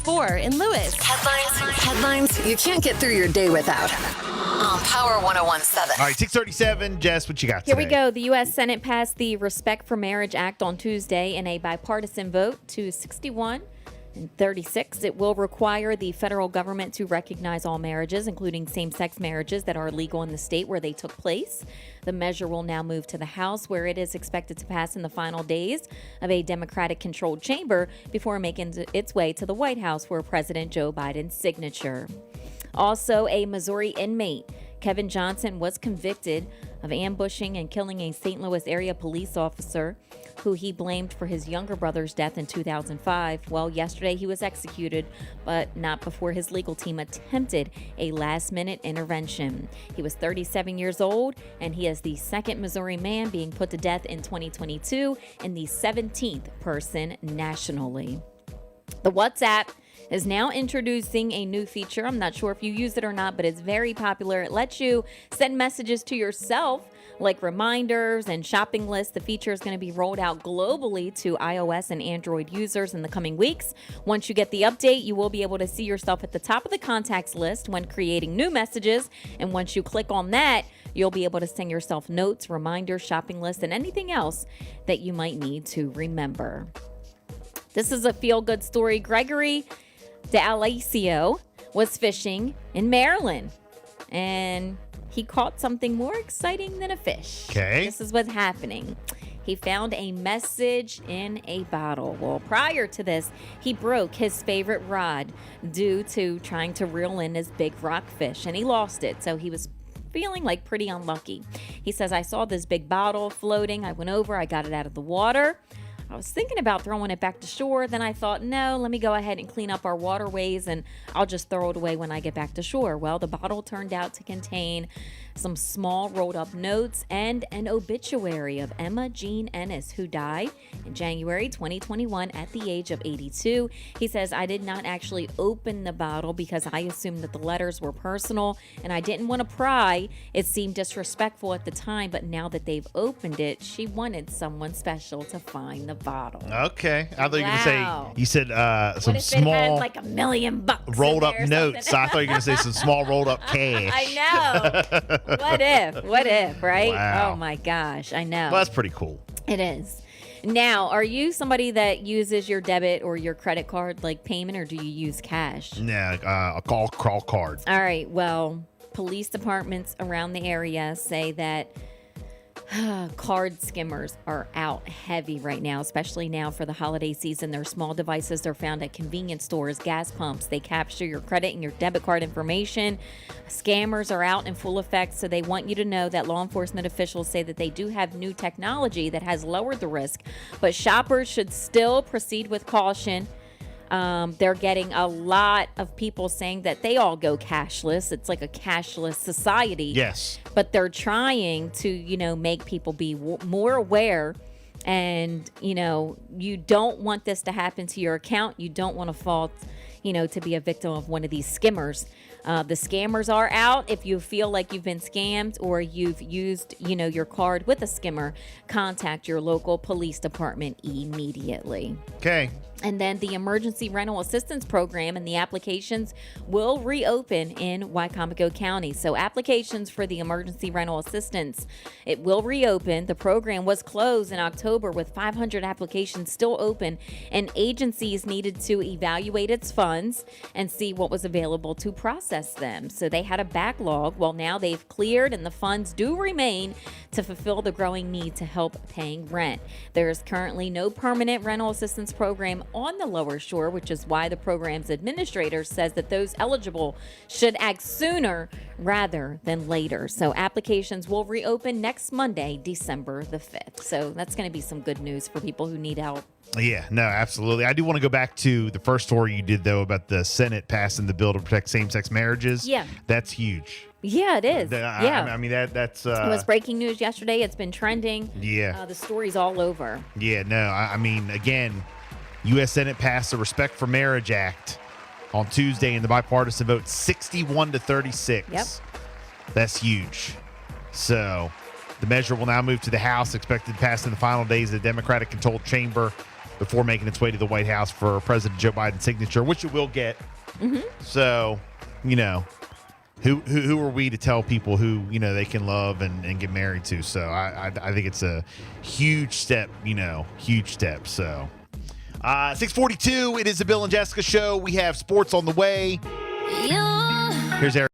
4 in Lewis. Headlines you can't get through your day without. On Power 101.7. All right, 6:37. Jess, what you got Here today? we go. The U.S. Senate passed the Respect for Marriage Act on Tuesday in a bipartisan vote to 61 and 36. It will require the federal government to recognize all marriages, including same-sex marriages that are legal in the state where they took place. The measure will now move to the House, where it is expected to pass in the final days of a Democratic-controlled chamber before making its way to the White House for President Joe Biden's signature. Also, a Missouri inmate, Kevin Johnson, was convicted of ambushing and killing a St. Louis area police officer who he blamed for his younger brother's death in 2005. Well, yesterday he was executed, but not before his legal team attempted a last-minute intervention. He was 37 years old, and he is the second Missouri man being put to death in 2022 and the 17th person nationally. The WhatsApp is now introducing a new feature. I'm not sure if you use it or not, but it's very popular. It lets you send messages to yourself, like reminders and shopping lists. The feature is going to be rolled out globally to iOS and Android users in the coming weeks. Once you get the update, you will be able to see yourself at the top of the contacts list when creating new messages. And once you click on that, you'll be able to send yourself notes, reminders, shopping lists, and anything else that you might need to remember. This is a feel-good story. Gregory D'Alessio was fishing in Maryland, and he caught something more exciting than a fish. Okay. This is what's happening. He found a message in a bottle. Well, prior to this, he broke his favorite rod due to trying to reel in his big rockfish, and he lost it. So he was feeling like pretty unlucky. He says, I saw this big bottle floating. I went over, I got it out of the water. I was thinking about throwing it back to shore. Then I thought, no, let me go ahead and clean up our waterways and I'll just throw it away when I get back to shore. Well, the bottle turned out to contain some small rolled up notes and an obituary of Emma Jean Ennis, who died in January 2021 at the age of 82. He says, I did not actually open the bottle because I assumed that the letters were personal and I didn't want to pry. It seemed disrespectful at the time, but now that they've opened it, she wanted someone special to find the bottle. Okay. I thought you were going Wow. to say, you said some What if small it had like $1 million rolled in up there or notes. something? I thought you were going to say some small rolled up cash. I know. What if, right? Wow. Oh my gosh, I know. Well, that's pretty cool. It is. Now, are you somebody that uses your debit or your credit card like payment, or do you use cash? Yeah, a call card. All right, well, police departments around the area say that card skimmers are out heavy right now, especially now for the holiday season. Their small devices are found at convenience stores, gas pumps. They capture your credit and your debit card information. Scammers are out in full effect, so they want you to know that law enforcement officials say that they do have new technology that has lowered the risk, but shoppers should still proceed with caution. They're getting a lot of people saying that they all go cashless. It's like a cashless society. Yes. But they're trying to, make people be more aware. And, you don't want this to happen to your account. You don't want to fall, to be a victim of one of these skimmers. The scammers are out. If you feel like you've been scammed or you've used, your card with a skimmer, contact your local police department immediately. Okay. And then the Emergency Rental Assistance Program and the applications will reopen in Wicomico County. So applications for the Emergency Rental Assistance, it will reopen. The program was closed in October with 500 applications still open, and agencies needed to evaluate its funds and see what was available to process them. So they had a backlog. Well, now they've cleared and the funds do remain to fulfill the growing need to help paying rent. There is currently no permanent rental assistance program on the Lower Shore, which is why the program's administrator says that those eligible should act sooner rather than later. So applications will reopen next Monday, December the 5th. So that's going to be some good news for people who need help. Yeah, no, absolutely. I do want to go back to the first story you did, though, about the Senate passing the bill to protect same-sex marriages. Yeah. That's huge. Yeah, it is. I mean, that's... it was breaking news yesterday. It's been trending. Yeah. The story's all over. Yeah, no, I mean, again, U.S. Senate passed the Respect for Marriage Act on Tuesday in the bipartisan vote, 61-36. Yep. That's huge. So the measure will now move to the House, expected to pass in the final days of the Democratic-controlled chamber before making its way to the White House for President Joe Biden's signature, which it will get. So, who are we to tell people who, they can love and get married to? So I think it's a huge step, huge step. So 6:42, it is the Bill and Jessica show. We have sports on the way. Here's Eric.